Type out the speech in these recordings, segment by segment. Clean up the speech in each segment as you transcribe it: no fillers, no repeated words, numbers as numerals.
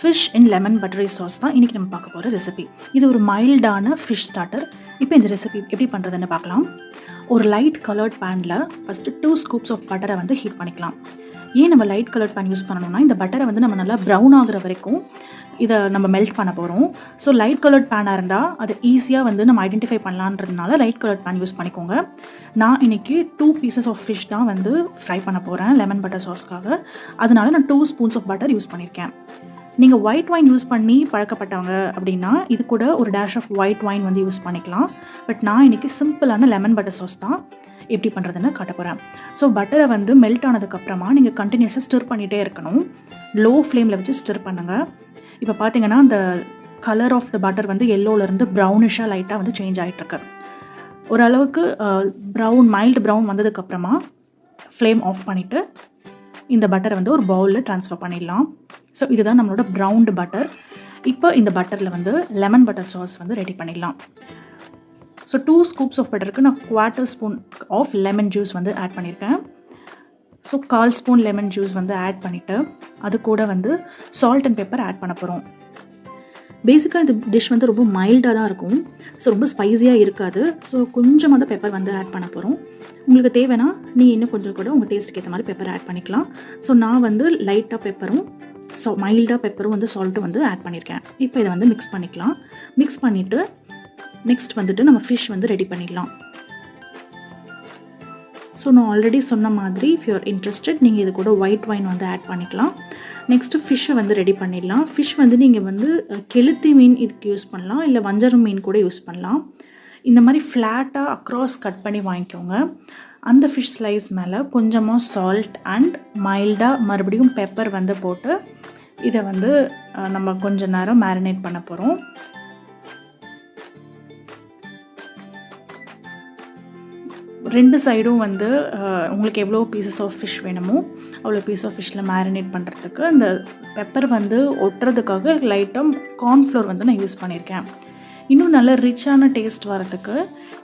Fish இன் lemon பட்டரி sauce தான் இன்றைக்கி நம்ம பார்க்க போகிற ரெசிபி. இது ஒரு மைல்டான ஃபிஷ் ஸ்டார்டர். இப்போ இந்த ரெசிபி எப்படி பண்ணுறதுன்னு பார்க்கலாம். ஒரு லைட் கலர்ட் பேனில் ஃபஸ்ட்டு 2 ஸ்கூப்ஸ் ஆஃப் பட்டரை வந்து ஹீட் பண்ணிக்கலாம். ஏன் நம்ம லைட் கலர்ட் பேன் யூஸ் பண்ணணும்னா, இந்த பட்டரை வந்து நம்ம நல்லா ப்ரௌன் ஆகிற வரைக்கும் இதை நம்ம மெல்ட் பண்ண போகிறோம். ஸோ லைட் கலர்ட் பேனாக இருந்தால் அது ஈஸியாக வந்து நம்ம ஐடென்டிஃபை பண்ணலான்றதுனால லைட் கலர்ட் பேன் யூஸ் பண்ணிக்கோங்க. நான் இன்றைக்கி 2 பீசஸ் ஆஃப் ஃபிஷ் தான் வந்து ஃப்ரை பண்ண போகிறேன் லெமன் பட்டர் சாஸ்க்காக. அதனால நான் 2 ஸ்பூன்ஸ் ஆஃப் பட்டர் யூஸ் பண்ணியிருக்கேன். நீங்கள் ஒயிட் வைன் யூஸ் பண்ணி பழக்கப்பட்டவங்க அப்படின்னா இது கூட ஒரு டேஷ் ஆஃப் ஒயிட் வைன் வந்து யூஸ் பண்ணிக்கலாம். பட் நான் இன்றைக்கி சிம்பிளான லெமன் பட்டர் சாஸ் தான் எப்படி பண்ணுறதுன்னு காட்ட போகிறேன். ஸோ பட்டரை வந்து மெல்ட் ஆனதுக்கப்புறமா நீங்கள் கண்டினியூஸாக ஸ்டிர் பண்ணிகிட்டே இருக்கணும். லோ ஃப்ளேமில் வச்சு ஸ்டிர் பண்ணுங்கள். இப்போ பார்த்தீங்கன்னா அந்த கலர் ஆஃப் த பட்டர் வந்து எல்லோலேருந்து ப்ரௌனிஷாக லைட்டாக வந்து சேஞ்ச் ஆகிட்டுருக்கு. ஓரளவுக்கு மைல்டு ப்ரௌன் வந்ததுக்கப்புறமா ஃப்ளேம் ஆஃப் பண்ணிவிட்டு இந்த பட்டரை வந்து ஒரு பவுலில் ட்ரான்ஸ்ஃபர் பண்ணிடலாம். ஸோ இதுதான் நம்மளோட ப்ரௌன்டு பட்டர். இப்போ இந்த பட்டரில் வந்து லெமன் பட்டர் சாஸ் வந்து ரெடி பண்ணிடலாம். ஸோ 2 ஸ்கூப்ஸ் ஆஃப் பட்டருக்கு நான் 1/4 ஸ்பூன் ஆஃப் லெமன் ஜூஸ் வந்து ஆட் பண்ணியிருக்கேன். ஸோ 1/4 ஸ்பூன் லெமன் ஜூஸ் வந்து ஆட் பண்ணிவிட்டு அது கூட வந்து சால்ட் அண்ட் பெப்பர் ஆட் பண்ண போகிறோம். பேசிக்காக இந்த டிஷ் வந்து ரொம்ப மைல்டாக தான் இருக்கும். ஸோ ரொம்ப ஸ்பைஸியாக இருக்காது. ஸோ கொஞ்சமாக தான் பெப்பர் வந்து ஆட் பண்ண போகிறோம். உங்களுக்கு தேவைன்னா நீங்கள் இன்னும் கொஞ்சம் கூட உங்கள் டேஸ்ட்டுக்கு ஏற்ற மாதிரி பெப்பர் ஆட் பண்ணிக்கலாம். ஸோ நான் வந்து லைட்டாக பெப்பரும் மைல்டாக பெப்பரும் வந்து சால்ட்டும் வந்து ஆட் பண்ணியிருக்கேன். இப்போ இதை வந்து மிக்ஸ் பண்ணிக்கலாம். மிக்ஸ் பண்ணிவிட்டு நெக்ஸ்ட் வந்துட்டு நம்ம ஃபிஷ் வந்து ரெடி பண்ணிடலாம். ஸோ நான் ஆல்ரெடி சொன்ன மாதிரி இஃப் யூ ஆர் இன்ட்ரெஸ்டட் நீங்கள் இது கூட ஒயிட் வைன் வந்து ஆட் பண்ணிக்கலாம். நெக்ஸ்ட்டு ஃபிஷ்ஷை வந்து ரெடி பண்ணிடலாம். ஃபிஷ் வந்து நீங்கள் வந்து கெளுத்தி மீன் இதுக்கு யூஸ் பண்ணலாம், இல்லை வஞ்சரம் மீன் கூட யூஸ் பண்ணலாம். இந்த மாதிரி ஃப்ளாட்டாக அக்ராஸ் கட் பண்ணி வாங்கிக்கோங்க. அந்த ஃபிஷ் ஸ்லைஸ் மேலே கொஞ்சமாக சால்ட் அண்ட் மைல்டாக மறுபடியும் பெப்பர் வந்து போட்டு இதை வந்து நம்ம கொஞ்ச நேரம் மேரினேட் பண்ண போகிறோம். ரெண்டு சைடும் வந்து உங்களுக்கு எவ்வளோ பீசஸ் ஆஃப் ஃபிஷ் வேணுமோ அவ்வளோ பீஸ் ஆஃப் ஃபிஷ்ஷில் மேரினேட் பண்ணுறதுக்கு அந்த பெப்பர் வந்து ஒட்டுறதுக்காக லைட்டாக கார்ன்ஃப்ளோர் வந்து நான் யூஸ் பண்ணியிருக்கேன். இன்னும் நல்ல ரிச்சான டேஸ்ட் வரதுக்கு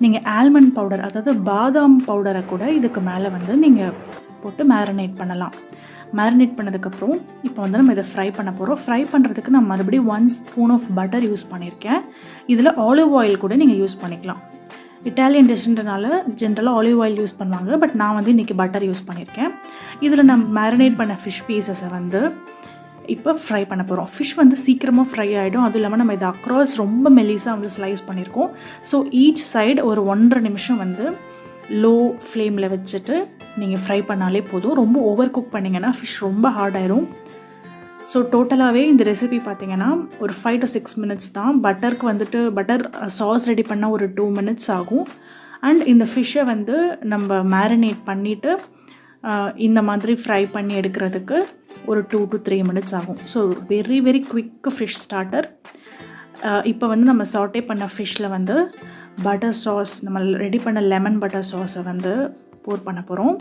நீங்கள் ஆல்மண்ட் பவுடர், அதாவது பாதாம் பவுடரை கூட இதுக்கு மேலே வந்து நீங்கள் போட்டு மேரினேட் பண்ணலாம். மேரினேட் பண்ணதுக்கப்புறம் இப்போ வந்து நம்ம இதை ஃப்ரை பண்ண போகிறோம். ஃப்ரை பண்ணுறதுக்கு நான் மறுபடியும் 1 ஸ்பூன் ஆஃப் பட்டர் யூஸ் பண்ணியிருக்கேன். இதில் ஆலிவ் ஆயில் கூட நீங்கள் யூஸ் பண்ணிக்கலாம். இட்டாலியன் டிஷ்ன்றனால ஜென்ரலாக ஆலிவ் ஆயில் யூஸ் பண்ணுவாங்க. பட் நான் வந்து இன்றைக்கி பட்டர் யூஸ் பண்ணியிருக்கேன். இதில் நம்ம மேரினேட் பண்ண ஃபிஷ் பீசஸை வந்து இப்போ ஃப்ரை பண்ண போகிறோம். ஃபிஷ் வந்து சீக்கிரமாக ஃப்ரை ஆகிடும். அதுவும் இல்லாமல் நம்ம இதை அக்ராஸ் ரொம்ப மெலிசாக வந்து ஸ்லைஸ் பண்ணியிருக்கோம். ஸோ ஈச் சைடு ஒரு 1.5 நிமிஷம் வந்து லோ ஃப்ளேமில் வச்சுட்டு நீங்கள் ஃப்ரை பண்ணாலே போதும். ரொம்ப ஓவர் குக் பண்ணிங்கன்னா ஃபிஷ் ரொம்ப ஹார்ட் ஆயிரும். ஸோ டோட்டலாகவே இந்த ரெசிபி பார்த்திங்கன்னா ஒரு 5 to 6 மினிட்ஸ் தான். பட்டருக்கு வந்துட்டு பட்டர் சாஸ் ரெடி பண்ணால் ஒரு 2 மினிட்ஸ் ஆகும். அண்ட் இந்த ஃபிஷ்ஷை வந்து நம்ம மேரினேட் பண்ணிவிட்டு இந்த மாதிரி ஃப்ரை பண்ணி எடுக்கிறதுக்கு ஒரு 2 to 3 மினிட்ஸ் ஆகும். So very very quick fish starter. இப்போ வந்து நம்ம சாட்டே பண்ண ஃபிஷ்ஷில் வந்து பட்டர் சாஸ், நம்ம ரெடி பண்ண லெமன் பட்டர் சாஸை வந்து போர் பண்ண போகிறோம்.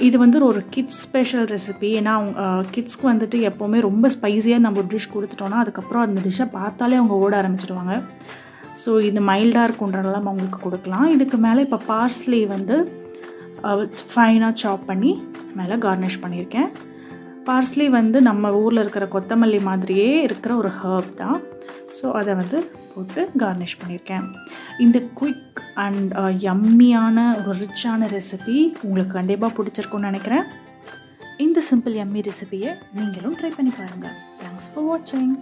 இது வந்து ஒரு கிட்ஸ் ஸ்பெஷல் ரெசிபி. ஏன்னா கிட்ஸ்க்கு வந்துட்டு எப்போவுமே ரொம்ப ஸ்பைஸியாக நம்ம ஒரு டிஷ் கொடுத்துட்டோன்னா அதுக்கப்புறம் அந்த டிஷ்ஷை பார்த்தாலே அவங்க ஓட ஆரம்பிச்சிடுவாங்க. ஸோ இது மைல்டாக இருக்குன்றனால நம்ம அவங்களுக்கு கொடுக்கலாம். இதுக்கு மேலே இப்போ பார்ஸ்லி வந்து ஃபைனாக சாப் பண்ணி மேலே கார்னிஷ் பண்ணியிருக்கேன். பார்ஸ்லி வந்து நம்ம ஊரில் இருக்கிற கொத்தமல்லி மாதிரியே இருக்கிற ஒரு ஹர்ப் தான். ஸோ அதை வந்து போட்டு கார்னிஷ் பண்ணியிருக்கேன். இந்த குயிக் அண்ட் யம்மியான ஒரு ரிச்சான ரெசிபி உங்களுக்கு கண்டிப்பாக பிடிச்சிருக்குன்னு நினைக்கிறேன். இந்த சிம்பிள் யம்மி ரெசிபியை நீங்களும் ட்ரை பண்ணி பாருங்கள். தேங்க்ஸ் ஃபார் வாட்சிங்.